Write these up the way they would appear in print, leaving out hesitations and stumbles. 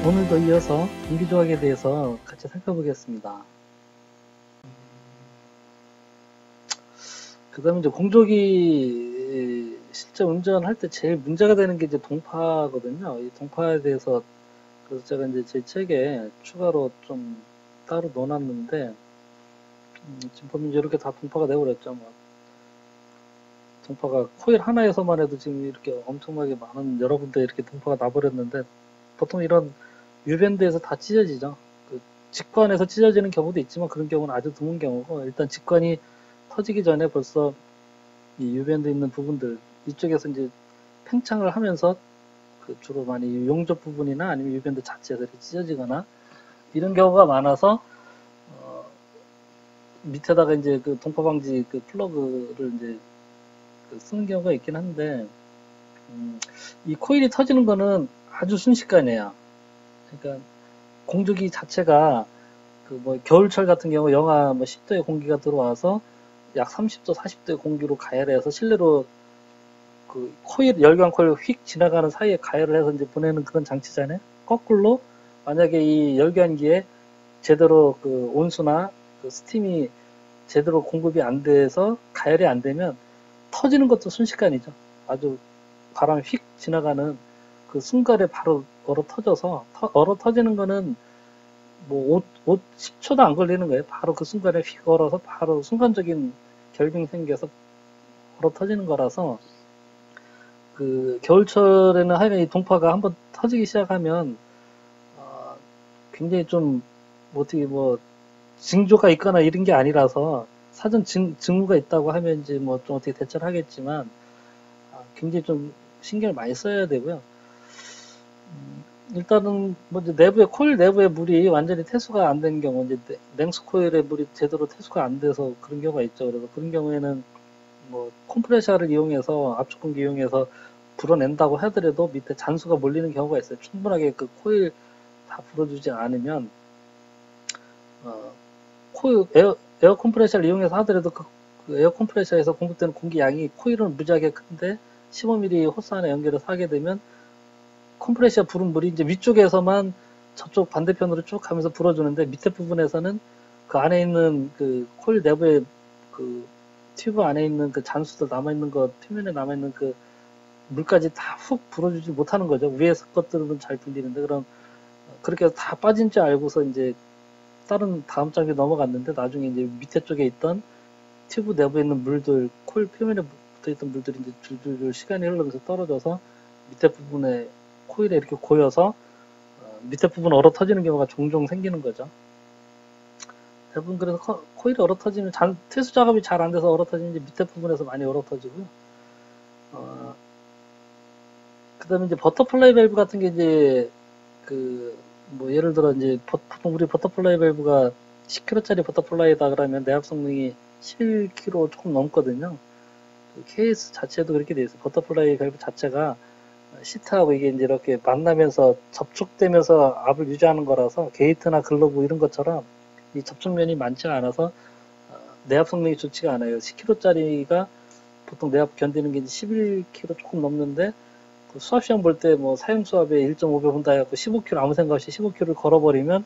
오늘도 이어서 공기조각에 대해서 같이 살펴보겠습니다. 그 다음에 이제 공조기 실제 운전할 때 제일 문제가 되는 게 이제 동파거든요. 이 동파에 대해서 그래서 제가 이제 제 책에 추가로 좀 따로 넣어놨는데 지금 보면 이렇게 다 동파가 되어버렸죠. 뭐 동파가 코일 하나에서만 해도 지금 이렇게 엄청나게 많은 여러 군데 이렇게 동파가 나버렸는데 보통 이런 유밴드에서 다 찢어지죠. 그 직관에서 찢어지는 경우도 있지만 그런 경우는 아주 드문 경우고 일단 직관이 터지기 전에 벌써 이 유밴드 있는 부분들 이쪽에서 이제 팽창을 하면서 그 주로 많이 용접 부분이나 아니면 유밴드 자체에서 이렇게 찢어지거나 이런 경우가 많아서 밑에다가 이제 그 동파 방지 그 플러그를 이제 그 쓰는 경우가 있긴 한데 이 코일이 터지는 거는 아주 순식간이에요. 그러니까 공조기 자체가 그 뭐 겨울철 같은 경우 영하 뭐 10도의 공기가 들어와서 약 30도, 40도의 공기로 가열을 해서 실내로 그 코일, 열관 코일 휙 지나가는 사이에 가열을 해서 이제 보내는 그런 장치잖아요. 거꾸로 만약에 이 열관기에 제대로 그 온수나 그 스팀이 제대로 공급이 안 돼서 가열이 안 되면 터지는 것도 순식간이죠. 아주 바람이 휙 지나가는 그 순간에 바로 얼어 터져서 얼어 터지는 거는 뭐 10초도 안 걸리는 거예요. 바로 그 순간에 휙 얼어서 바로 순간적인 결빙 생겨서 얼어 터지는 거라서 그 겨울철에는 하여간 이 동파가 한번 터지기 시작하면 굉장히 좀 어떻게 뭐 징조가 있거나 이런 게 아니라서 사전 징후가 있다고 하면 이제 뭐 좀 어떻게 대처를 하겠지만 굉장히 좀 신경을 많이 써야 되고요. 일단은 뭐 이제 내부에 코일 내부에 물이 완전히 퇴수가 안 된 경우 이제 냉수 코일에 물이 제대로 퇴수가 안 돼서 그런 경우가 있죠. 그래서 그런 경우에는 뭐 컴프레셔를 이용해서 압축 공기 이용해서 불어낸다고 하더라도 밑에 잔수가 몰리는 경우가 있어요. 충분하게 그 코일 다 불어주지 않으면 코일 에어 컴프레셔를 이용해서 하더라도 그 에어 컴프레셔에서 공급되는 공기 양이 코일은 무지하게 큰데 15mm 호스 안에 연결해서 하게 되면 컴프레셔 부른 물이 이제 위쪽에서만 저쪽 반대편으로 쭉 가면서 불어주는데 밑에 부분에서는 그 안에 있는 그 코일 내부에 그 튜브 안에 있는 그 잔수들 남아있는 거 표면에 남아있는 그 물까지 다 훅 불어주지 못하는 거죠. 위에서 것들은 잘 불리는데 그럼 그렇게 해서 다 빠진 줄 알고서 이제 다른 다음 장에 넘어갔는데 나중에 이제 밑에 쪽에 있던 튜브 내부에 있는 물들 코일 표면에 붙어있던 물들이 이제 줄줄줄 시간이 흐르면서 떨어져서 밑에 부분에 코일에 이렇게 고여서 밑에 부분 얼어 터지는 경우가 종종 생기는 거죠. 대부분 그래서 코일이 얼어 터지면 퇴수 작업이 잘 안 돼서 얼어 터지는 밑에 부분에서 많이 얼어 터지고요. 그 다음에 이제 버터플라이 밸브 같은 게 이제 그 뭐 예를 들어 이제 보통 우리 버터플라이 밸브가 10kg짜리 버터플라이다 그러면 내압 성능이 11kg 조금 넘거든요. 그 케이스 자체도 그렇게 돼 있어요. 버터플라이 밸브 자체가 시트하고 이게 이제 이렇게 만나면서 접촉되면서 압을 유지하는 거라서 게이트나 글로브 이런 것처럼 이 접촉면이 많지가 않아서 내압 성능이 좋지가 않아요. 10kg짜리가 보통 내압 견디는 게 11kg 조금 넘는데 수압 시험 볼 때 뭐 사용 수압에 1.5배 본다 해갖고 15km 아무 생각 없이 15km를 걸어버리면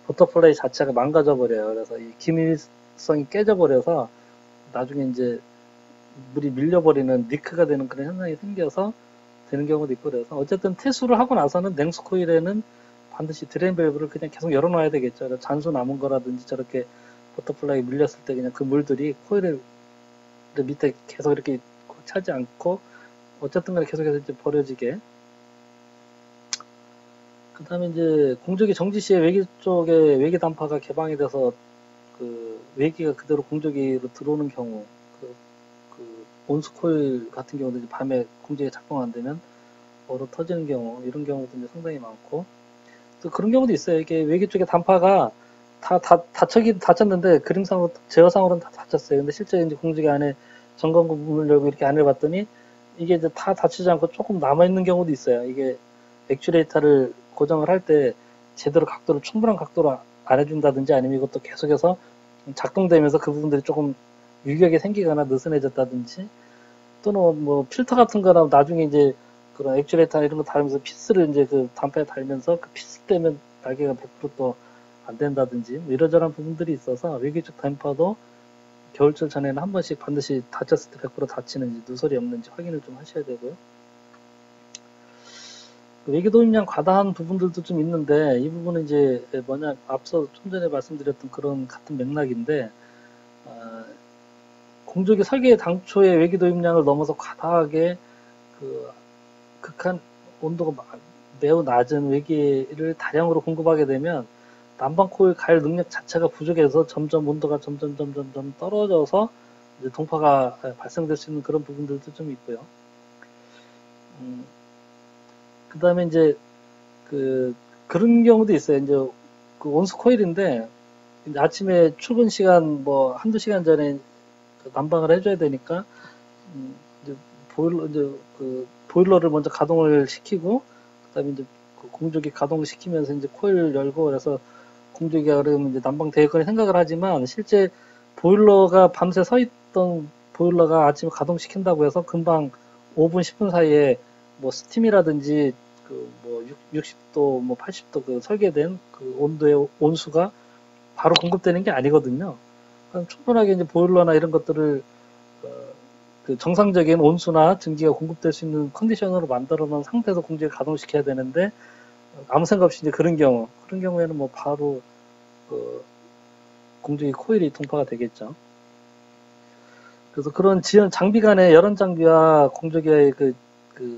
버터플라이 자체가 망가져 버려요. 그래서 이 기밀성이 깨져버려서 나중에 이제 물이 밀려버리는 니크가 되는 그런 현상이 생겨서 되는 경우도 있고 그래서 어쨌든 퇴수를 하고 나서는 냉수 코일에는 반드시 드레인 밸브를 그냥 계속 열어놔야 되겠죠. 잔수 남은 거라든지 저렇게 버터플라이 밀렸을 때 그냥 그 물들이 코일 밑에 계속 이렇게 차지 않고 어쨌든 간에 계속해서 이제 버려지게. 그 다음에 이제 공조기 정지 시에 외기 쪽에 외기 단파가 개방이 돼서 그 외기가 그대로 공조기로 들어오는 경우, 그 온수 코일 같은 경우도 이제 밤에 공조기가 작동 안 되면 얼어 터지는 경우, 이런 경우도 이제 상당히 많고, 또 그런 경우도 있어요. 이게 외기 쪽에 단파가 다쳤는데 그림상으로, 제어상으로는 다 다쳤어요. 근데 실제 이제 공조기 안에 점검구 문을 열고 이렇게 안을 봤더니 이게 이제 다 닫히지 않고 조금 남아있는 경우도 있어요. 이게 액추레이터를 고정을 할 때 제대로 각도를 충분한 각도로 안 해준다든지 아니면 이것도 계속해서 작동되면서 그 부분들이 조금 유격이 생기거나 느슨해졌다든지 또는 뭐 필터 같은 거나 나중에 이제 그런 액추레이터 이런 거 달면서 피스를 이제 그 단파에 달면서 그 피스 때문에 날개가 100%또 안 된다든지 뭐 이러저러한 부분들이 있어서 외기적 단파도 겨울철 전에는 한 번씩 반드시 다쳤을 때 100% 다치는지 누설이 없는지 확인을 좀 하셔야 되고요. 외기도입량 과다한 부분들도 좀 있는데 이 부분은 이제 뭐냐 앞서 좀 전에 말씀드렸던 그런 같은 맥락인데 공조기 설계 당초에 외기도입량을 넘어서 과다하게 그 극한 온도가 매우 낮은 외기를 다량으로 공급하게 되면 난방 코일 가열 능력 자체가 부족해서 점점 온도가 점점 떨어져서 이제 동파가 발생될 수 있는 그런 부분들도 좀 있고요. 그 다음에 이제 그런 경우도 있어요. 이제 그 온수 코일인데 이제 아침에 출근 시간 뭐 한두 시간 전에 난방을 해줘야 되니까 이제 보일러를 먼저 가동을 시키고 그다음에 이제 그 공조기 가동시키면서 이제 코일 열고 그래서 공조기가 그러면 이제 난방 되겠거니 생각을 하지만 실제 보일러가 밤새 서 있던 보일러가 아침에 가동시킨다고 해서 금방 5분 10분 사이에 뭐 스팀이라든지 그 뭐 60도 뭐 80도 그 설계된 그 온도의 온수가 바로 공급되는 게 아니거든요. 그러니까 충분하게 이제 보일러나 이런 것들을 그 정상적인 온수나 증기가 공급될 수 있는 컨디션으로 만들어 놓은 상태에서 공조기를 가동시켜야 되는데 아무 생각 없이 이제 그런 경우에는 뭐 바로 그 공조기 코일이 동파가 되겠죠. 그래서 그런 지연 장비 간의 열원 장비와 공조기의 그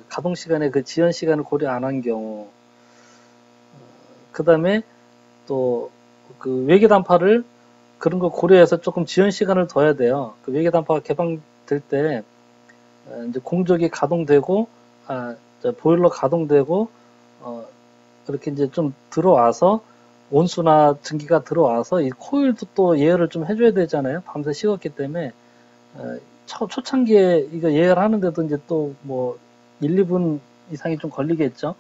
가동 시간의 그 지연 시간을 고려 안 한 경우, 그 다음에 또 그 외계 단파를 그런 거 고려해서 조금 지연 시간을 둬야 돼요. 그 외계 단파가 개방될 때 이제 공조기 가동되고 보일러 가동되고 이렇게 이제 좀 들어와서 온수나 증기가 들어와서 이 코일도 또 예열을 좀 해줘야 되잖아요. 밤새 식었기 때문에 초창기에 이거 예열을 하는데도 이제 또 뭐 1, 2분 이상이 좀 걸리겠죠.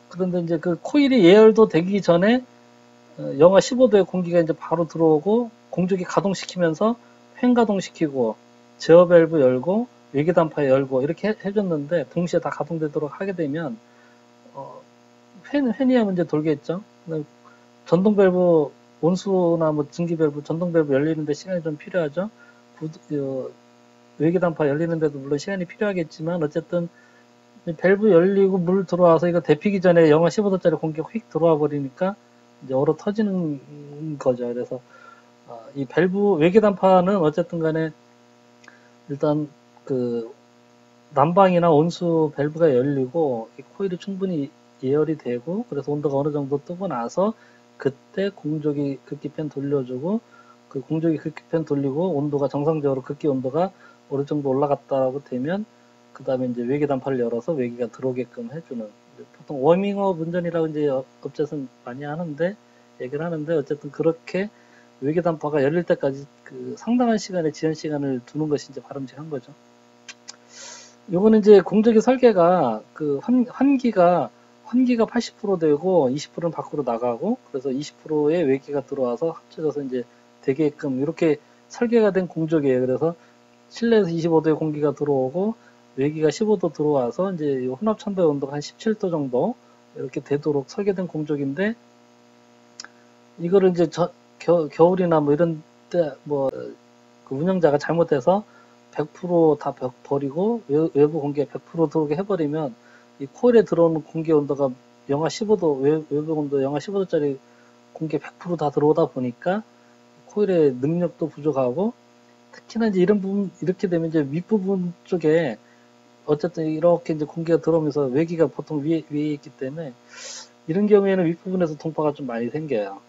그런데 이제 그 코일이 예열도 되기 전에 영하 15도의 공기가 이제 바로 들어오고 공조기 가동시키면서 팬 가동시키고 제어 밸브 열고 외계 단파 열고 이렇게 해줬는데 동시에 다 가동되도록 하게 되면 팬이야 문제 돌겠죠. 전동 밸브 온수나 뭐 증기 밸브 전동 밸브 열리는데 시간이 좀 필요하죠. 외계 단파 열리는데도 물론 시간이 필요하겠지만 어쨌든 밸브 열리고 물 들어와서 이거 데피기 전에 영하 15도짜리 공기가 휙 들어와 버리니까 이제 얼어 터지는 거죠. 그래서 이 밸브 외계 단파는 어쨌든 간에 일단 그 난방이나 온수 밸브가 열리고 이 코일이 충분히 예열이 되고 그래서 온도가 어느 정도 뜨고 나서 그때 공조기 급기팬 돌려주고 그 공조기 급기팬 돌리고 온도가 정상적으로 급기 온도가 어느 정도 올라갔다고 되면 그 다음에 이제 외계 단파를 열어서 외기가 들어오게끔 해주는 보통 워밍업 운전이라고 이제 업체에서는 많이 하는데 얘기를 하는데 어쨌든 그렇게 외계 단파가 열릴 때까지 그 상당한 시간의 지연 시간을 두는 것이 이제 바람직한 거죠. 요거는 이제 공조기 설계가 그 환기가 80% 되고 20%는 밖으로 나가고 그래서 20%의 외기가 들어와서 합쳐져서 이제 되게끔 이렇게 설계가 된 공조기예요. 그래서 실내에서 25도의 공기가 들어오고 외기가 15도 들어와서 이제 혼합 참도의 온도가 한 17도 정도 이렇게 되도록 설계된 공조기인데 이거를 이제 겨울이나 뭐 이런 때 뭐 그 운영자가 잘못해서 100%다 버리고 외부 공기가 100% 들어오게 해버리면 이 코일에 들어오는 공기 온도가 영하 15도 외부 온도 영하 15도짜리 공기 100%다 들어오다 보니까 코일의 능력도 부족하고 특히나 이제 이런 부분 이렇게 되면 이제 윗부분 쪽에 어쨌든 이렇게 이제 공기가 들어오면서 외기가 보통 위에 있기 때문에 이런 경우에는 윗부분에서 동파가 좀 많이 생겨요.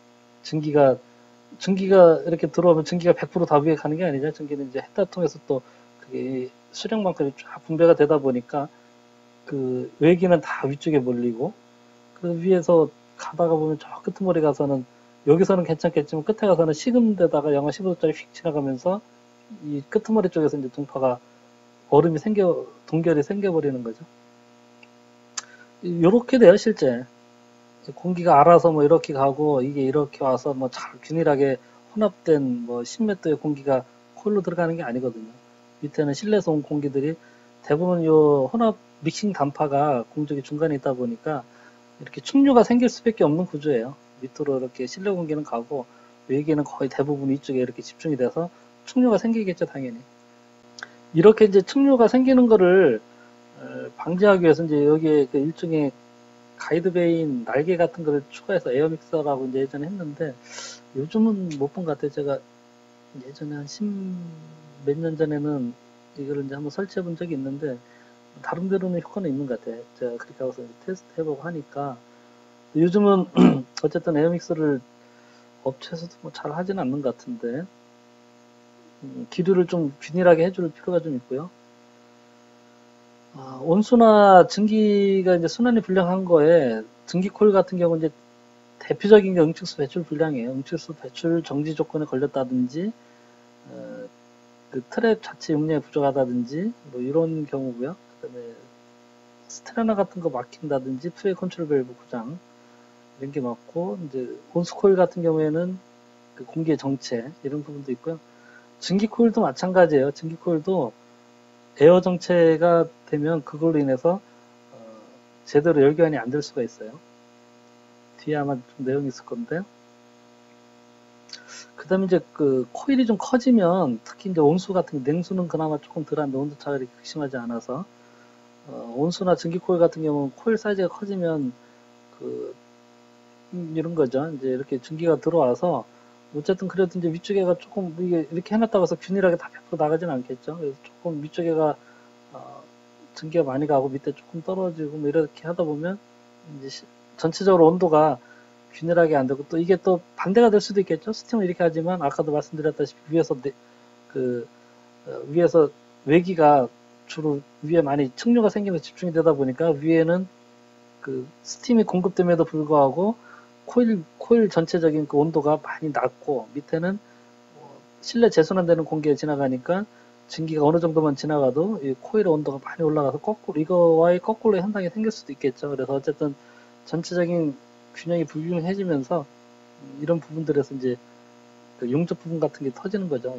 증기가 이렇게 들어오면 증기가 100% 다 위에 가는 게 아니죠. 증기는 이제 햇볕 통해서 또 그게 수령만큼이 쫙 분배가 되다 보니까 그 외기는 다 위쪽에 몰리고 그 위에서 가다가 보면 저 끄트머리 가서는 여기서는 괜찮겠지만 끝에 가서는 식은 데다가 영하 15도짜리 휙 지나가면서 이 끄트머리 쪽에서 이제 동파가 동결이 생겨버리는 거죠. 요렇게 돼요, 실제. 공기가 알아서 뭐 이렇게 가고 이게 이렇게 와서 뭐 잘 균일하게 혼합된 뭐 10몇 도의 공기가 코일로 들어가는 게 아니거든요. 밑에는 실내에서 온 공기들이 대부분 요 혼합 믹싱 단파가 공적이 중간에 있다 보니까 이렇게 충류가 생길 수밖에 없는 구조예요. 밑으로 이렇게 실내 공기는 가고 외기는 거의 대부분 위쪽에 이렇게 집중이 돼서 충류가 생기겠죠, 당연히. 이렇게 이제 충류가 생기는 거를 방지하기 위해서 이제 여기에 그 일종의 가이드베인 날개 같은 거를 추가해서 에어믹서라고 이제 예전에 했는데 요즘은 못 본 것 같아요. 제가 예전에 한 10몇 년 전에는 이거를 이제 한번 설치해 본 적이 있는데 다른 데로는 효과는 있는 것 같아요. 제가 그렇게 하고서 테스트 해보고 하니까 요즘은 어쨌든 에어믹서를 업체에서도 뭐 잘 하지는 않는 것 같은데 기류를 좀 균일하게 해줄 필요가 좀 있고요. 온수나 증기가 이제 순환이 불량한 거에 증기 코일 같은 경우 이제 대표적인 게 응축수 배출 불량이에요. 응축수 배출 정지 조건에 걸렸다든지 그 트랩 자체 용량이 부족하다든지 뭐 이런 경우고요. 그다음에 스테라나 같은 거 막힌다든지 투웨이 컨트롤 밸브 고장 이런 게 맞고 이제 온수 코일 같은 경우에는 그 공기의 정체 이런 부분도 있고요. 증기 코일도 마찬가지예요. 증기 코일도 에어 정체가 되면 그걸로 인해서 제대로 열교환이 안 될 수가 있어요. 뒤에 아마 좀 내용이 있을 건데. 그 다음에 이제 그 코일이 좀 커지면 특히 이제 온수 같은 게 냉수는 그나마 조금 덜한데 온도 차가 이렇게 극심하지 않아서 온수나 증기 코일 같은 경우는 코일 사이즈가 커지면 그 이런 거죠. 이제 이렇게 증기가 들어와서 어쨌든 그래도 이제 위쪽에가 조금 이게 이렇게 해놨다고 해서 균일하게 다 100% 나가지는 않겠죠. 그래서 조금 위쪽에가 증기가 많이 가고 밑에 조금 떨어지고 뭐 이렇게 하다 보면 이제 전체적으로 온도가 균일하게 안 되고 또 이게 또 반대가 될 수도 있겠죠. 스팀은 이렇게 하지만 아까도 말씀드렸다시피 위에서 외기가 주로 위에 많이 측류가 생기면서 집중이 되다 보니까 위에는 그 스팀이 공급됨에도 불구하고 코일 전체적인 그 온도가 많이 낮고 밑에는 실내 재순환되는 공기에 지나가니까 증기가 어느 정도만 지나가도 이 코일의 온도가 많이 올라가서 거꾸로 이거와의 거꾸로 현상이 생길 수도 있겠죠. 그래서 어쨌든 전체적인 균형이 불균형해지면서 이런 부분들에서 이제 그 용접 부분 같은 게 터지는 거죠.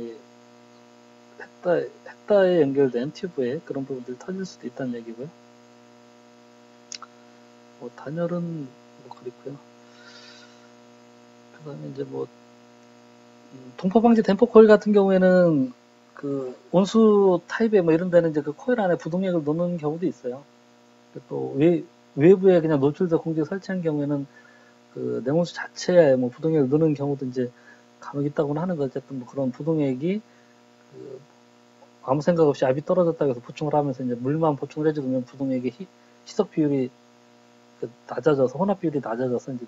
헥타에 연결된 튜브에 그런 부분들이 터질 수도 있다는 얘기고요. 뭐 단열은 뭐 그렇고요. 그다음에 이제 뭐 동파 방지 댐퍼 코일 같은 경우에는 그 온수 타입에 뭐 이런 데는 이제 그 코일 안에 부동액을 넣는 경우도 있어요. 또 외부에 그냥 노출된 공기를 설치한 경우에는 그 냉온수 자체에 뭐 부동액을 넣는 경우도 이제 간혹 있다고는 하는데 어쨌든 뭐 그런 부동액이 그 아무 생각 없이 압이 떨어졌다고 해서 보충을 하면서 이제 물만 보충을 해주면 부동액의 희석 비율이 낮아져서 혼합 비율이 낮아져서 이제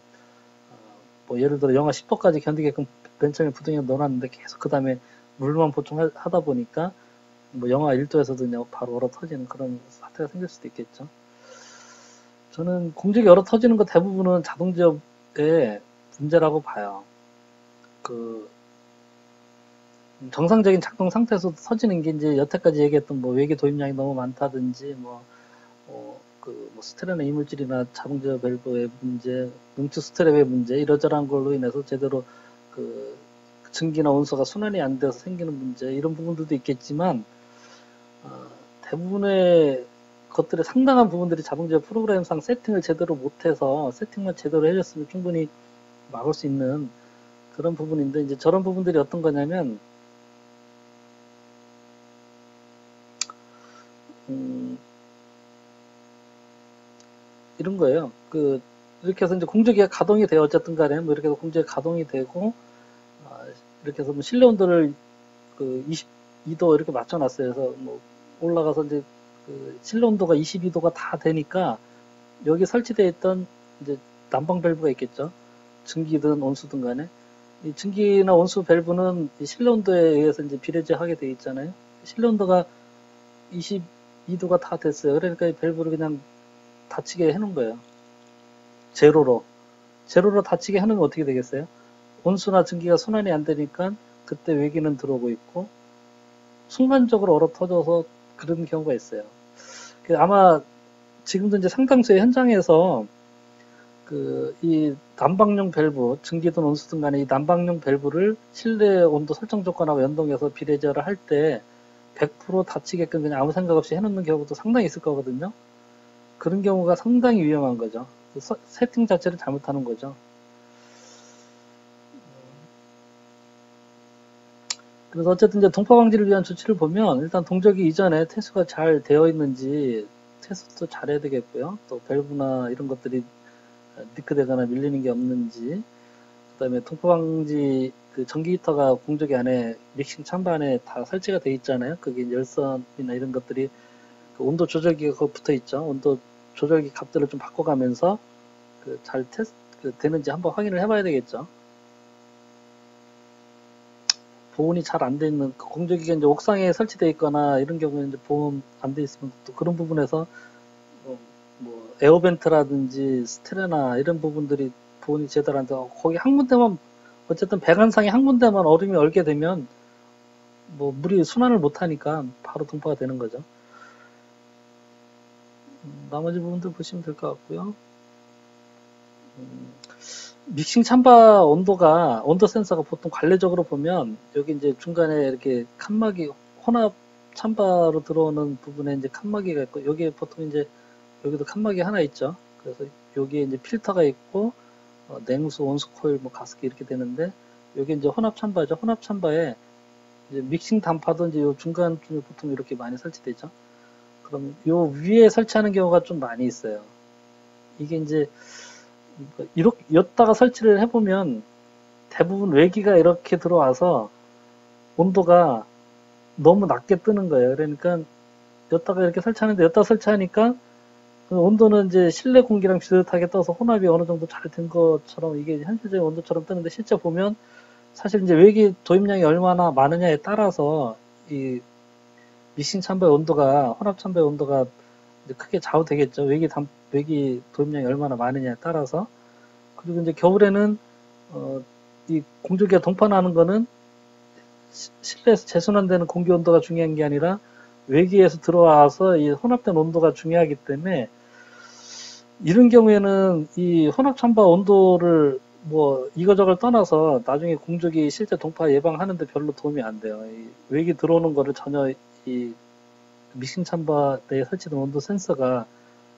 뭐 예를 들어 영하 10도까지 견디게끔 맨 처음에 부동액 넣어놨는데 계속 그 다음에 물만 보충하다 보니까 뭐 영하 1도에서도 그냥 바로 얼어 터지는 그런 사태가 생길 수도 있겠죠. 저는 공적이 얼어 터지는 거 대부분은 자동지업의 문제라고 봐요. 그 정상적인 작동 상태에서 터지는 게 이제 여태까지 얘기했던 뭐 외계 도입량이 너무 많다든지 뭐 스테레나 이물질이나 자동제어 밸브의 문제, 응축 스트랩의 문제 이러저러한 걸로 인해서 제대로 그 증기나 온수가 순환이 안 돼서 생기는 문제 이런 부분들도 있겠지만 대부분의 것들의 상당한 부분들이 자동제어 프로그램상 세팅을 제대로 못해서 세팅만 제대로 해줬으면 충분히 막을 수 있는 그런 부분인데 이제 저런 부분들이 어떤 거냐면 이런 거예요. 이렇게 해서 이제 공조기가 가동이 돼요. 어쨌든 간에 뭐 이렇게 해서 공조기가 가동이 되고 이렇게 해서 뭐 실내 온도를 22도 이렇게 맞춰놨어요. 그래서 뭐 올라가서 이제 실내 온도가 22도가 다 되니까 여기 설치되어 있던 이제 난방 밸브가 있겠죠. 증기든 온수든 간에 이 증기나 온수 밸브는 실내 온도에 의해서 이제 비례제하게 되어 있잖아요. 실내 온도가 22도가 다 됐어요. 그러니까 이 밸브를 그냥 닫히게 해놓은 거예요. 제로로 닫히게 해놓으면 어떻게 되겠어요? 온수나 증기가 순환이 안 되니까 그때 외기는 들어오고 있고 순간적으로 얼어 터져서 그런 경우가 있어요. 아마 지금도 이제 상당수의 현장에서 이 난방용 밸브, 증기든 온수든 간에 이 난방용 밸브를 실내 온도 설정 조건하고 연동해서 비례제어를 할 때 100% 닫히게끔 그냥 아무 생각 없이 해놓는 경우도 상당히 있을 거거든요. 그런 경우가 상당히 위험한 거죠. 세팅 자체를 잘못하는 거죠. 그래서 어쨌든 이제 동파 방지를 위한 조치를 보면 일단 동저기 이전에 퇴수가 잘 되어 있는지 퇴수도 잘해야 되겠고요. 또 밸브나 이런 것들이 리크되거나 밀리는 게 없는지, 그다음에 동파 방지 그 전기 히터가 공조기 안에 믹싱 참바 안에 다 설치가 돼 있잖아요. 그게 열선이나 이런 것들이 그 온도 조절기가 거기 붙어 있죠. 온도 조절기 값들을 좀 바꿔가면서 그 잘 테스트 되는지 한번 확인을 해봐야 되겠죠. 보온이 잘 안 돼 있는 공조기가 이제 옥상에 설치되어 있거나 이런 경우에 이제 보온 안 돼 있으면 또 그런 부분에서 뭐 에어벤트라든지 스트레나 이런 부분들이 보온이 제대로 안 되고 거기 한 군데만 어쨌든 배관상에 한 군데만 얼음이 얼게 되면 뭐 물이 순환을 못 하니까 바로 동파가 되는 거죠. 나머지 부분들 보시면 될 것 같고요. 믹싱 참바 온도 센서가 보통 관례적으로 보면 여기 이제 중간에 이렇게 칸막이 혼합 참바로 들어오는 부분에 이제 칸막이가 있고 여기에 보통 이제 여기도 칸막이 하나 있죠. 그래서 여기에 이제 필터가 있고 냉수, 온수 코일, 뭐 가습기 이렇게 되는데 여기 이제 혼합 참바죠. 혼합 참바에 이제 믹싱 단파도 이제 요 중간쯤에 보통 이렇게 많이 설치되죠. 그럼 요 위에 설치하는 경우가 좀 많이 있어요. 이게 이제 이렇게 였다가 설치를 해보면 대부분 외기가 이렇게 들어와서 온도가 너무 낮게 뜨는 거예요. 그러니까 였다가 이렇게 설치하는데 였다가 설치하니까 그 온도는 이제 실내 공기랑 비슷하게 떠서 혼합이 어느 정도 잘 된 것처럼 이게 현실적인 온도처럼 뜨는데 실제 보면 사실 이제 외기 도입량이 얼마나 많으냐에 따라서 이 믹싱 참바의 온도가 혼합 참바의 온도가 이제 크게 좌우되겠죠. 외기 도입량이 얼마나 많으냐에 따라서. 그리고 이제 겨울에는 이 공조기가 동파나는 거는 실내에서 재순환되는 공기 온도가 중요한 게 아니라 외기에서 들어와서 이 혼합된 온도가 중요하기 때문에 이런 경우에는 이 혼합 참바 온도를 뭐 이거저걸 떠나서 나중에 공조기 실제 동파 예방하는데 별로 도움이 안 돼요. 이 외기 들어오는 거를 전혀 이 믹싱 참바 내에 설치된 온도 센서가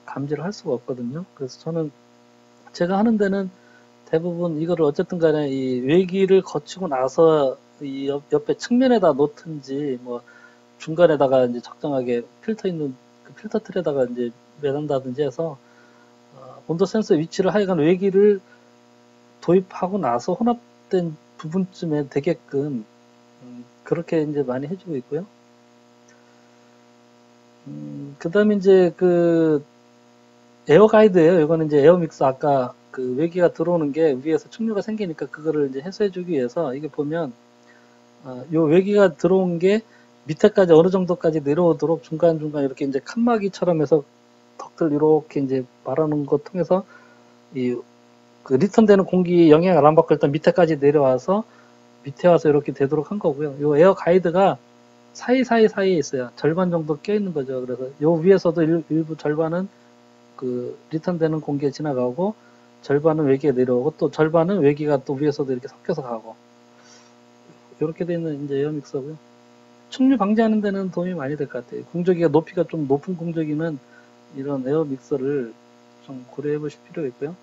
감지를 할 수가 없거든요. 그래서 저는 제가 하는 데는 대부분 이거를 어쨌든 간에 이 외기를 거치고 나서 이 옆에 측면에다 놓든지 뭐 중간에다가 이제 적정하게 필터 있는 그 필터 틀에다가 이제 매단다든지 해서 온도 센서 위치를 하여간 외기를 도입하고 나서 혼합된 부분쯤에 되게끔 그렇게 이제 많이 해주고 있고요. 그 다음에 이제 그 에어 가이드예요. 이거는 이제 에어 믹서 아까 그 외기가 들어오는 게 위에서 충류가 생기니까 그거를 이제 해소해주기 위해서 이게 보면 요 외기가 들어온 게 밑에까지 어느 정도까지 내려오도록 중간중간 이렇게 이제 칸막이처럼 해서 덕들 이렇게 이제 말하는 것 통해서 이 그 리턴되는 공기 영향을 안 받고 일단 밑에까지 내려와서 밑에 와서 이렇게 되도록 한 거고요. 요 에어 가이드가 사이에 있어요. 절반 정도 껴 있는 거죠. 그래서 요 위에서도 일부 절반은 그 리턴되는 공기에 지나가고 절반은 외기에 내려오고 또 절반은 외기가 또 위에서도 이렇게 섞여서 가고 이렇게 되어 있는 이제 에어 믹서고요. 충류 방지하는 데는 도움이 많이 될 것 같아요. 공조기가 높이가 좀 높은 공조기는 이런 에어 믹서를 좀 고려해 보실 필요가 있고요.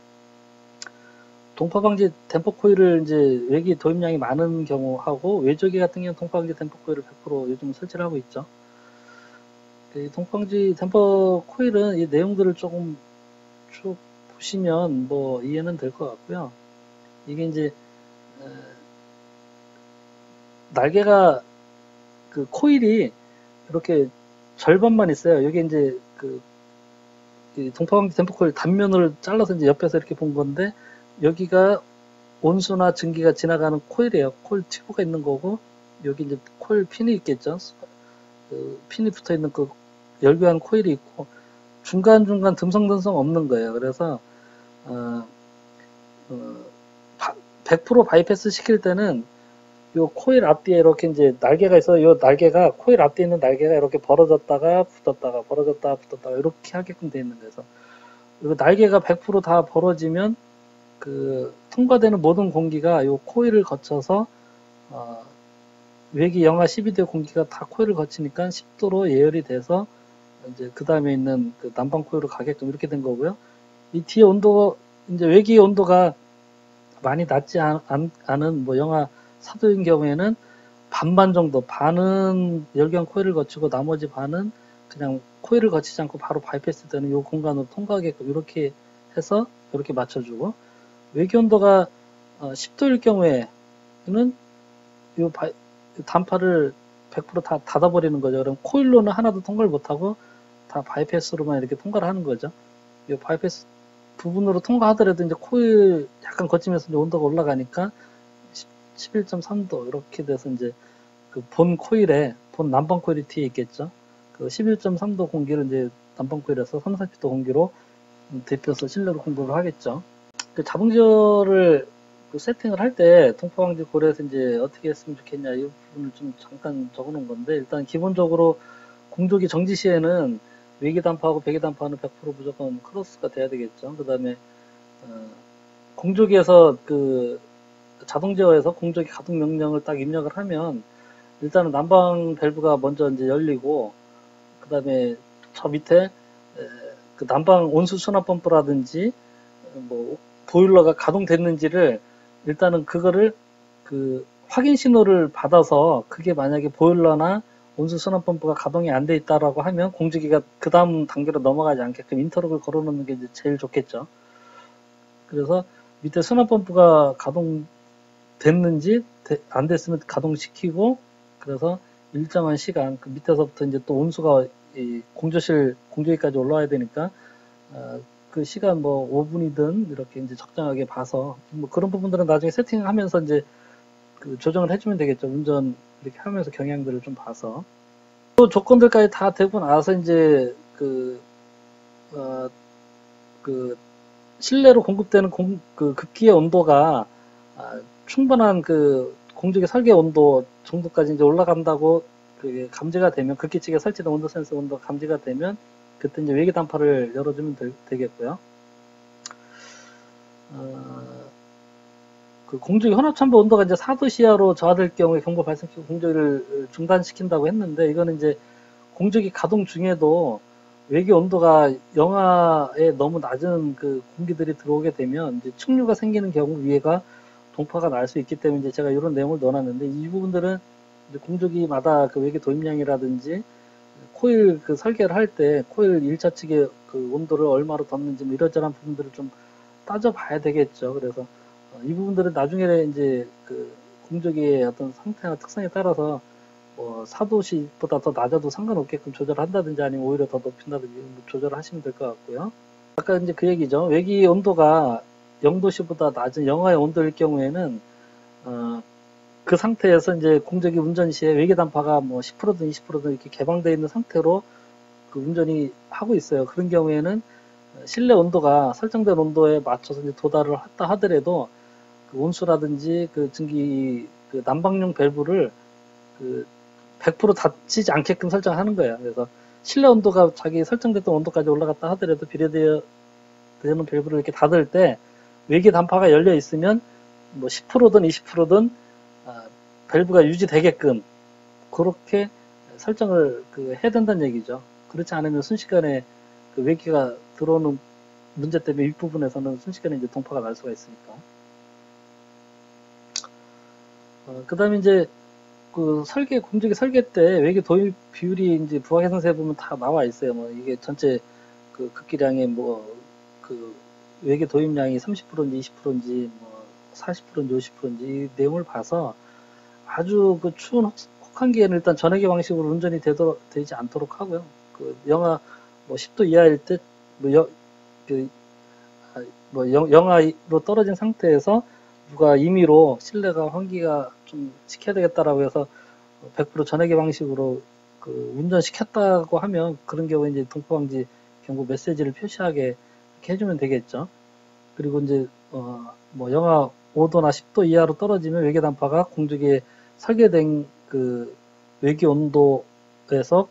동파 방지 댐퍼 코일을 이제 외기 도입량이 많은 경우하고 외조기 같은 경우는 동파 방지 댐퍼 코일을 100% 요즘 설치를 하고 있죠. 이 동파 방지 댐퍼 코일은 이 내용들을 조금 쭉 보시면 뭐 이해는 될 것 같고요. 이게 이제 날개가 그 코일이 이렇게 절반만 있어요. 여기 이제 그 동파 방지 댐퍼 코일 단면을 잘라서 이제 옆에서 이렇게 본 건데 여기가 온수나 증기가 지나가는 코일이에요. 코일 튜브가 있는 거고 여기 이제 코일 핀이 있겠죠. 그 핀이 붙어 있는 그 열교한 코일이 있고 중간중간 듬성듬성 없는 거예요. 그래서 100% 바이패스 시킬 때는 요 코일 앞뒤에 이렇게 이제 날개가 있어. 요 날개가 코일 앞뒤에 있는 날개가 이렇게 벌어졌다가 붙었다가 벌어졌다가 붙었다가 이렇게 하게끔 돼 있는 거에서 요 날개가 100%다 벌어지면 그 통과되는 모든 공기가 요 코일을 거쳐서 외기 영하 12도 공기가 다 코일을 거치니까 10도로 예열이 돼서 이제 그 다음에 있는 그 난방 코일로 가게끔 이렇게 된 거고요. 이 뒤에 온도, 이제 외기 온도가 많이 낮지 않은 뭐 영하 4도인 경우에는 반반 정도, 반은 열경 코일을 거치고 나머지 반은 그냥 코일을 거치지 않고 바로 바이패스 되는 이 공간으로 통과하게끔 이렇게 해서 이렇게 맞춰주고, 외기 온도가 10도일 경우에는 이 단파를 100% 다 닫아버리는 거죠. 그럼 코일로는 하나도 통과를 못하고 다 바이패스로만 이렇게 통과를 하는 거죠. 이 바이패스 부분으로 통과하더라도 이제 코일 약간 거치면서 이제 온도가 올라가니까 11.3도 이렇게 돼서 이제 그 본 코일에, 본 난방 코일이 뒤에 있겠죠. 그 11.3도 공기를 이제 난방 코일에서 3, 40도 공기로 데펴서 실내로 공급을 하겠죠. 그 자동제어를 그 세팅을 할 때 통풍방지 고려해서 이제 어떻게 했으면 좋겠냐 이 부분을 좀 잠깐 적어 놓은 건데, 일단 기본적으로 공조기 정지 시에는 외기 단파하고 배기 단파는 100% 무조건 크로스가 돼야 되겠죠. 그 다음에 공조기에서 그 자동 제어에서 공조기 가동 명령을 딱 입력을 하면 일단은 난방 밸브가 먼저 이제 열리고, 그 다음에 저 밑에 그 난방 온수 수납 펌프라든지 뭐 보일러가 가동됐는지를 일단은 그거를 그 확인 신호를 받아서, 그게 만약에 보일러나 온수 수납 펌프가 가동이 안 돼 있다라고 하면 공조기가 그 다음 단계로 넘어가지 않게끔 인터럽을 걸어 놓는 게 이제 제일 좋겠죠. 그래서 밑에 수납 펌프가 가동됐는지 안 됐으면 가동시키고, 그래서 일정한 시간 그 밑에서부터 이제 또 온수가 이 공조실 공조기까지 올라와야 되니까 그 시간 뭐 5분이든 이렇게 이제 적정하게 봐서, 뭐 그런 부분들은 나중에 세팅하면서 이제 그 조정을 해주면 되겠죠. 운전 이렇게 하면서 경향들을 좀 봐서. 또 조건들까지 다 되고 나서 이제 그 실내로 공급되는 그 급기의 온도가 충분한 그 공조기 설계 온도 정도까지 이제 올라간다고 그게 감지가 되면, 급기 측에 설치된 온도 센서 온도가 감지가 되면 그때 이제 외기 단파를 열어주면 되겠고요. 그 공조기 혼합 참보 온도가 이제 4도 이하로 저하될 경우에 경보 발생시키고 공조기를 중단시킨다고 했는데, 이거는 이제 공조기 가동 중에도 외기 온도가 영하에 너무 낮은 그 공기들이 들어오게 되면 이제 충류가 생기는 경우 위에가 동파가 날 수 있기 때문에 이제 제가 이런 내용을 넣어놨는데, 이 부분들은 이제 공조기마다 그 외기 도입량이라든지 코일 그 설계를 할 때 코일 1차 측의 그 온도를 얼마로 뒀는지 뭐 이런저런 부분들을 좀 따져봐야 되겠죠. 그래서 이 부분들은 나중에 이제 그 공조기의 어떤 상태나 특성에 따라서 뭐 4도씨보다 더 낮아도 상관없게끔 조절한다든지 아니면 오히려 더 높인다든지 조절을 하시면 될 것 같고요. 아까 이제 그 얘기죠. 외기 온도가 0도씨보다 낮은 영하의 온도일 경우에는 그 상태에서 이제 공조기 운전 시에 외기 단파가 뭐 10%든 20%든 이렇게 개방되어 있는 상태로 그 운전이 하고 있어요. 그런 경우에는 실내 온도가 설정된 온도에 맞춰서 이제 도달을 했다 하더라도 그 온수라든지 그 증기 그 난방용 밸브를 그 100% 닫히지 않게끔 설정하는 거예요. 그래서 실내 온도가 자기 설정됐던 온도까지 올라갔다 하더라도 비례되는 밸브를 이렇게 닫을 때 외기 단파가 열려 있으면 뭐 10%든 20%든 밸브가 유지되게끔 그렇게 설정을 해야 된다는 얘기죠. 그렇지 않으면 순식간에 그 외기가 들어오는 문제 때문에 윗부분에서는 순식간에 이제 동파가 날 수가 있으니까. 그 다음에 이제 그 공조기 설계 때 외기 도입 비율이 이제 부하계산서에 보면 다 나와 있어요. 뭐 이게 전체 그 급기량의 그 외기 도입량이 30%인지 20%인지 뭐 40%인지 50%인지 이 내용을 봐서 아주 그 추운 혹한기에는 일단 전해기 방식으로 운전이 되지 않도록 하고요. 그 영하 뭐 10도 이하일 때 영하로 떨어진 상태에서 누가 임의로 실내가 환기가 좀 시켜야 되겠다라고 해서 100% 전해기 방식으로 그 운전시켰다고 하면 그런 경우에 이제 동포방지 경고 메시지를 표시하게 이렇게 해주면 되겠죠. 그리고 이제 뭐 영하 5도나 10도 이하로 떨어지면 외기 단파가 공조기에 설계된 그 외기 온도에서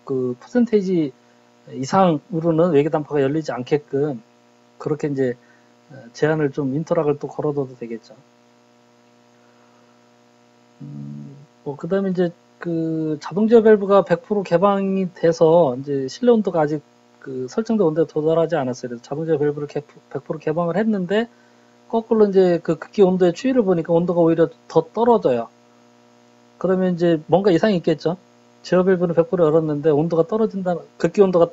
그 퍼센테이지 이상으로는 외기 단파가 열리지 않게끔 그렇게 이제 제한을 좀 인터락을 또 걸어둬도 되겠죠. 뭐 그다음에 이제 그 자동제어 밸브가 100% 개방이 돼서 이제 실내 온도가 아직 그 설정된 온도에 도달하지 않았어요. 그래서 자동제어 밸브를 100% 개방을 했는데 거꾸로 이제 그 극기 온도의 추이를 보니까 온도가 오히려 더 떨어져요. 그러면 이제 뭔가 이상이 있겠죠. 제어 밸브는 100% 열었는데 온도가 떨어진다는, 극기 온도가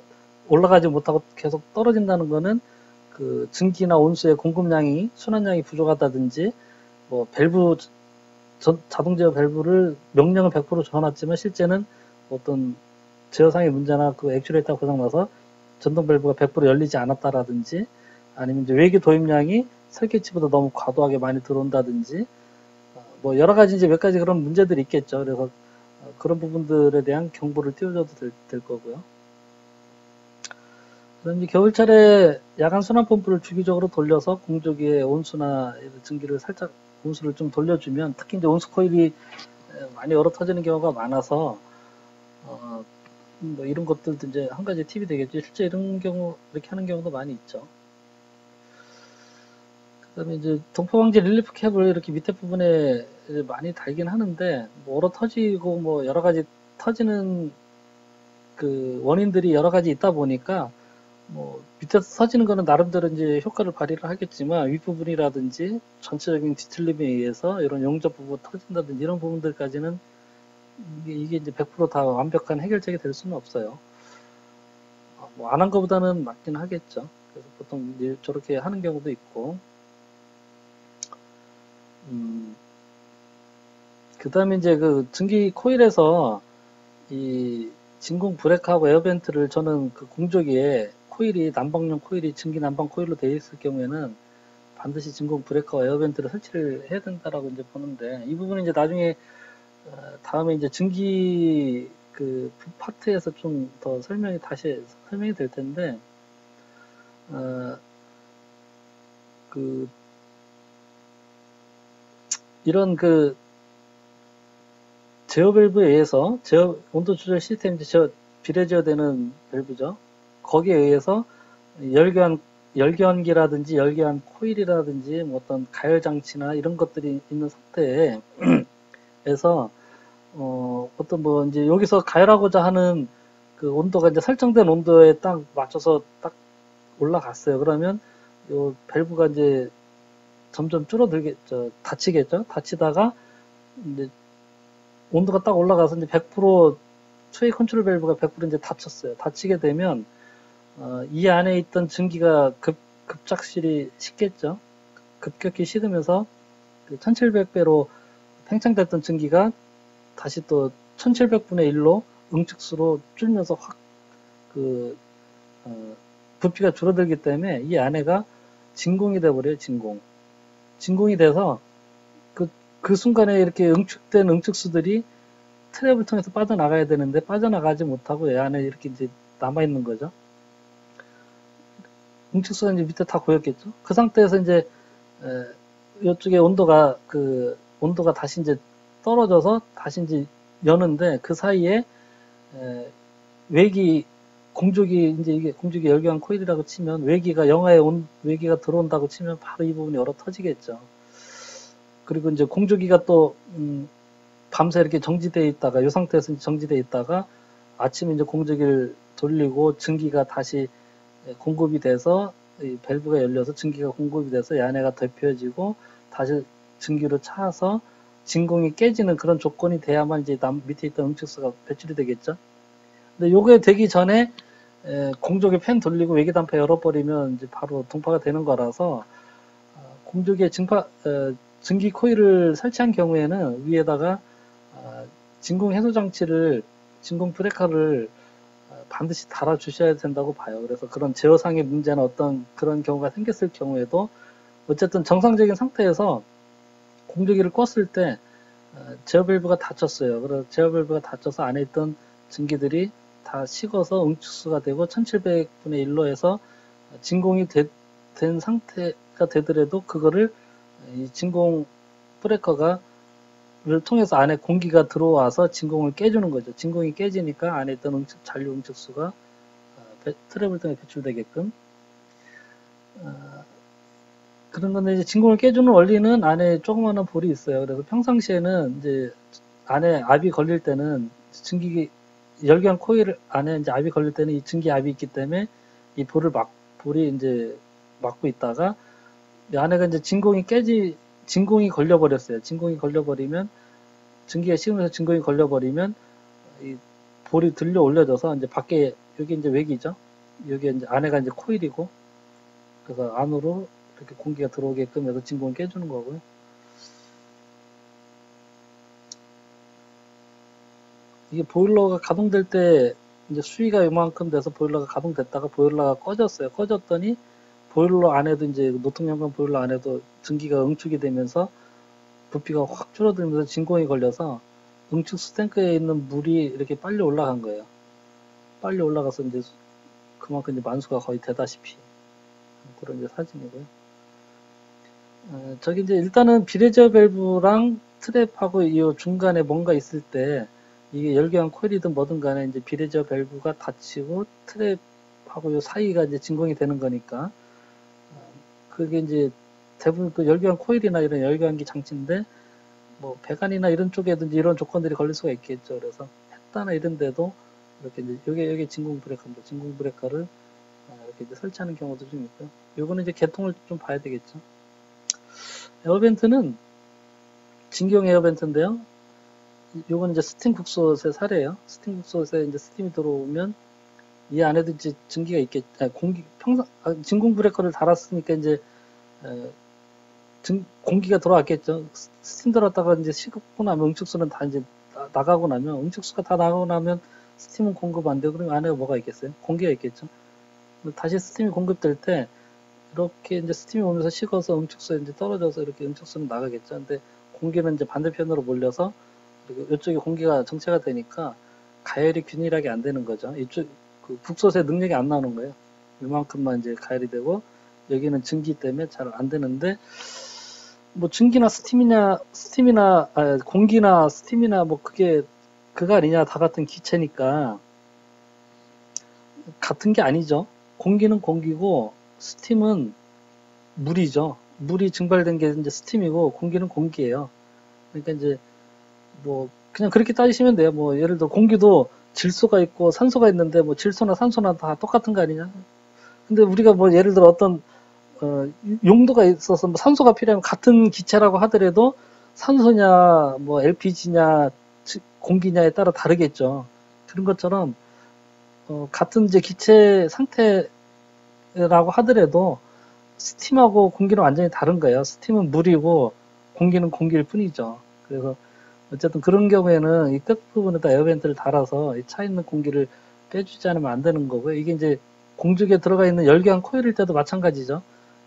올라가지 못하고 계속 떨어진다는 거는 그 증기나 온수의 공급량이, 순환량이 부족하다든지, 뭐 밸브, 자동 제어 밸브를 명령을 100% 줘놨지만 실제는 어떤 제어상의 문제나 그 액추에이터가 고장나서 전동 밸브가 100% 열리지 않았다라든지, 아니면 이제 외기 도입량이 설계치보다 너무 과도하게 많이 들어온다든지, 뭐 여러 가지 이제 몇 가지 그런 문제들이 있겠죠. 그래서 그런 부분들에 대한 경보를 띄워줘도 될 거고요. 그다음 이제 겨울철에 야간 순환 펌프를 주기적으로 돌려서 공조기의 온수나 증기를 살짝 온수를 좀 돌려주면, 특히 이제 온수 코일이 많이 얼어 터지는 경우가 많아서 뭐 이런 것들도 이제 한 가지 팁이 되겠죠. 실제 이런 경우 이렇게 하는 경우도 많이 있죠. 그다음에 이제 동파 방지 릴리프 캡을 이렇게 밑에 부분에 많이 달긴 하는데, 뭐 얼어 터지고 뭐 여러 가지 터지는 그 원인들이 여러 가지 있다 보니까 뭐 밑에서 터지는 거는 나름대로 이제 효과를 발휘를 하겠지만, 윗부분이라든지 전체적인 뒤틀림에 의해서 이런 용접 부분 터진다든지 이런 부분들까지는 이게 이제 100%다 완벽한 해결책이 될 수는 없어요. 뭐 안 한 것보다는 맞긴 하겠죠. 그래서 보통 이제 저렇게 하는 경우도 있고, 그 다음에 이제 그 증기 코일에서 이 진공 브레이크하고 에어벤트를, 저는 그 공조기에 코일이 난방용 코일이 증기 난방 코일로 되어 있을 경우에는 반드시 진공 브레이크와 에어벤트를 설치를 해야 된다라고 이제 보는데, 이 부분은 이제 나중에 다음에 이제 증기 그 파트에서 좀 더 다시 설명이 될 텐데, 그 이런 그 제어 밸브에 의해서 온도 조절 시스템, 비례 제어되는 밸브죠. 거기에 의해서 열교환기라든지 열교환 코일이라든지 뭐 어떤 가열 장치나 이런 것들이 있는 상태에서 어떤 뭐 이제 여기서 가열하고자 하는 그 온도가 이제 설정된 온도에 딱 맞춰서 딱 올라갔어요. 그러면 요 밸브가 이제 점점 줄어들겠죠. 닫히겠죠. 닫히다가 이제 온도가 딱 올라가서 이제 100% 초이 컨트롤 밸브가 100% 이제 닫혔어요. 닫히게 되면 이 안에 있던 증기가 급작실이 식겠죠. 급격히 식으면서 그 1700배로 팽창됐던 증기가 다시 또 1700분의 1로 응축수로 줄면서 확 부피가 줄어들기 때문에 이 안에가 진공이 돼버려요. 진공이 돼서 그 순간에 이렇게 응축된 응축수들이 트랩을 통해서 빠져나가야 되는데 빠져나가지 못하고 이 안에 이렇게 이제 남아있는 거죠. 응축수가 이제 밑에 다 고였겠죠. 그 상태에서 이제 이쪽에 온도가 다시 이제 떨어져서 다시 이제 여는데, 그 사이에 공조기, 이제 이게 공조기 열교환 코일이라고 치면 외기가 외기가 들어온다고 치면 바로 이 부분이 얼어 터지겠죠. 그리고 이제 공조기가 또 밤새 이렇게 정지되어 있다가, 이 상태에서 정지되어 있다가 아침에 이제 공조기를 돌리고 증기가 다시 공급이 돼서 이 밸브가 열려서 증기가 공급이 돼서 이 안에가 데펴지고 다시 증기로 차서 진공이 깨지는 그런 조건이 돼야만 이제 밑에 있던 응축수가 배출이 되겠죠. 근데 요게 되기 전에 공조기 팬 돌리고 외기 단파 열어버리면 이제 바로 동파가 되는 거라서, 공조기에 증기 코일을 설치한 경우에는 위에다가 진공 해소 장치를, 진공 브레이커를 반드시 달아 주셔야 된다고 봐요. 그래서 그런 제어상의 문제나 어떤 그런 경우가 생겼을 경우에도 어쨌든 정상적인 상태에서 공조기를 껐을 때 제어 밸브가 닫혔어요. 그래서 제어 밸브가 닫혀서 안에 있던 증기들이 다 식어서 응축수가 되고 1700분의 1로 해서 진공이 된 상태가 되더라도 그거를 이 진공 브레이커가 를 통해서 안에 공기가 들어와서 진공을 깨주는 거죠. 진공이 깨지니까 안에 있던 잔류 응축수가 트랩을 통해 배출되게끔. 그런 건데, 이제 진공을 깨주는 원리는 안에 조그마한 볼이 있어요. 그래서 평상시에는 이제 안에 압이 걸릴 때는 열기관 코일 안에 이제 압이 걸릴 때는 이 증기압이 있기 때문에 이 볼이 이제 막고 있다가 이 안에가 이제 진공이 걸려버렸어요. 진공이 걸려버리면 증기가 식으면서 진공이 걸려버리면 이 볼이 들려 올려져서 이제 밖에 여기 이제 외기죠. 여기 이제 안에가 이제 코일이고 그래서 안으로 이렇게 공기가 들어오게끔 해서 진공을 깨주는 거고요. 이게 보일러가 가동될 때 이제 수위가 이만큼 돼서 보일러가 가동됐다가 보일러가 꺼졌어요. 꺼졌더니 보일러 안에도 이제 노통연관 보일러 안에도 증기가 응축이 되면서 부피가 확 줄어들면서 진공이 걸려서 응축수 탱크에 있는 물이 이렇게 빨리 올라간 거예요. 빨리 올라가서 이제 그만큼 이제 만수가 거의 되다시피 그런 이제 사진이고요. 저기 이제 일단은 비레저 밸브랑 트랩하고 이 중간에 뭔가 있을 때 이게 열기관 코일이든 뭐든 간에 이제 비레저 밸브가 닫히고 트랩하고 요 사이가 이제 진공이 되는 거니까 그게 이제 대부분 그 열기관 코일이나 이런 열기관기 장치인데 뭐 배관이나 이런 쪽에도 이제 이런 조건들이 걸릴 수가 있겠죠. 그래서 햇다나 이런 데도 이렇게 이제 여기 진공 브레이커입니다. 진공 브레이커를 이렇게 이제 설치하는 경우도 좀 있고요. 요거는 이제 개통을 좀 봐야 되겠죠. 에어벤트는 진기용 에어벤트인데요. 요건 이제 스팀 국솥의 사례예요. 스팀 국솥에 이제 스팀이 들어오면 이 안에도 이제 증기가 있겠, 진공 브레이커를 달았으니까 이제 공기가 들어왔겠죠. 스팀 들어왔다가 이제 식고 나면 응축수는 다 이제 나가고 나면 응축수가 다 나가고 나면 스팀은 공급 안 되고 그러면 안에 뭐가 있겠어요? 공기가 있겠죠. 다시 스팀이 공급될 때 이렇게 이제 스팀이 오면서 식어서 응축수에 이제 떨어져서 이렇게 응축수는 나가겠죠. 근데 공기는 이제 반대편으로 몰려서 이쪽에 공기가 정체가 되니까 가열이 균일하게 안 되는 거죠. 이쪽 그 국솥의 능력이 안 나오는 거예요. 이만큼만 이제 가열이 되고 여기는 증기 때문에 잘 안 되는데 뭐 증기나 공기나 스팀이나 뭐 그가 아니냐 다 같은 기체니까 같은 게 아니죠. 공기는 공기고 스팀은 물이죠. 물이 증발된 게 이제 스팀이고 공기는 공기예요. 그러니까 이제 뭐 그냥 그렇게 따지시면 돼요. 뭐 예를 들어 공기도 질소가 있고 산소가 있는데 뭐 질소나 산소나 다 똑같은 거 아니냐? 근데 우리가 뭐 예를 들어 어떤 용도가 있어서 뭐 산소가 필요하면 같은 기체라고 하더라도 산소냐 뭐 LPG냐 공기냐에 따라 다르겠죠. 그런 것처럼 같은 이제 기체 상태라고 하더라도 스팀하고 공기는 완전히 다른 거예요. 스팀은 물이고 공기는 공기일 뿐이죠. 그래서 어쨌든 그런 경우에는 이 끝부분에다 에어벤트를 달아서 이 차 있는 공기를 빼주지 않으면 안 되는 거고요. 이게 이제 공중에 들어가 있는 열기관 코일일 때도 마찬가지죠.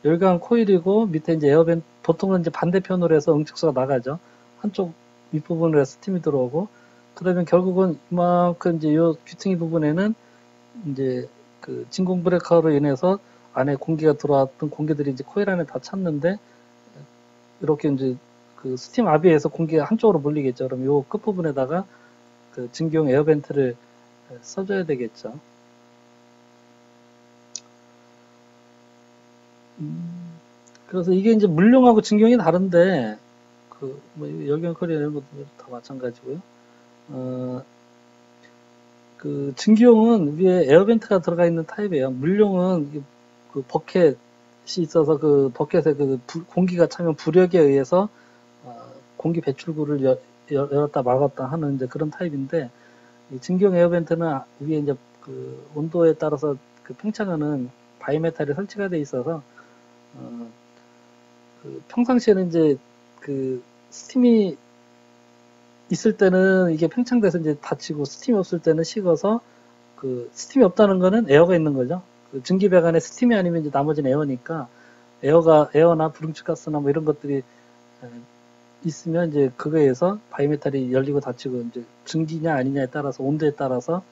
열기관 코일이고 밑에 이제 에어벤트 보통은 이제 반대편으로 해서 응축수가 나가죠. 한쪽 윗부분으로 해서 스팀이 들어오고 그러면 결국은 이만큼 이제 요 귀퉁이 부분에는 이제 그 진공 브레이커로 인해서 안에 공기가 들어왔던 공기들이 이제 코일 안에 다 찼는데 이렇게 이제 그 스팀 아비에서 공기가 한쪽으로 몰리겠죠. 그럼 요 끝부분에다가 그 진기용 에어벤트를 써줘야 되겠죠. 그래서 이게 이제 물용하고 진기용이 다른데 뭐 열기관 코일 이런 것도 다 마찬가지고요. 그 진기용은 위에 에어벤트가 들어가 있는 타입이에요. 물용은 그 버켓이 있어서 그 버켓에 그 공기가 차면 부력에 의해서 공기 배출구를 열었다 막았다 하는 이제 그런 타입인데 이 진기용 에어벤트는 위에 이제 그 온도에 따라서 그 팽창하는 바이메탈이 설치가 돼 있어서 그 평상시에는 이제 그 스팀이 있을 때는 이게 팽창돼서 이제 닫히고 스팀이 없을 때는 식어서 그 스팀이 없다는 거는 에어가 있는 거죠. 그 증기배관에 스팀이 아니면 이제 나머지는 에어니까 에어나 불응축가스나 뭐 이런 것들이 있으면 이제 그거에 의해서 바이메탈이 열리고 닫히고 이제 증기냐 아니냐에 따라서 온도에 따라서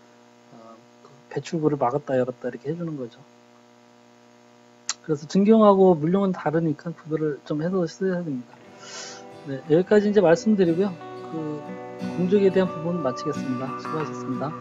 배출구를 막았다 열었다 이렇게 해주는 거죠. 그래서 증기용하고 물용은 다르니까 그거를 좀 해서 써야 됩니다. 네, 여기까지 이제 말씀드리고요. 그 공조기에 대한 부분 마치겠습니다. 수고하셨습니다.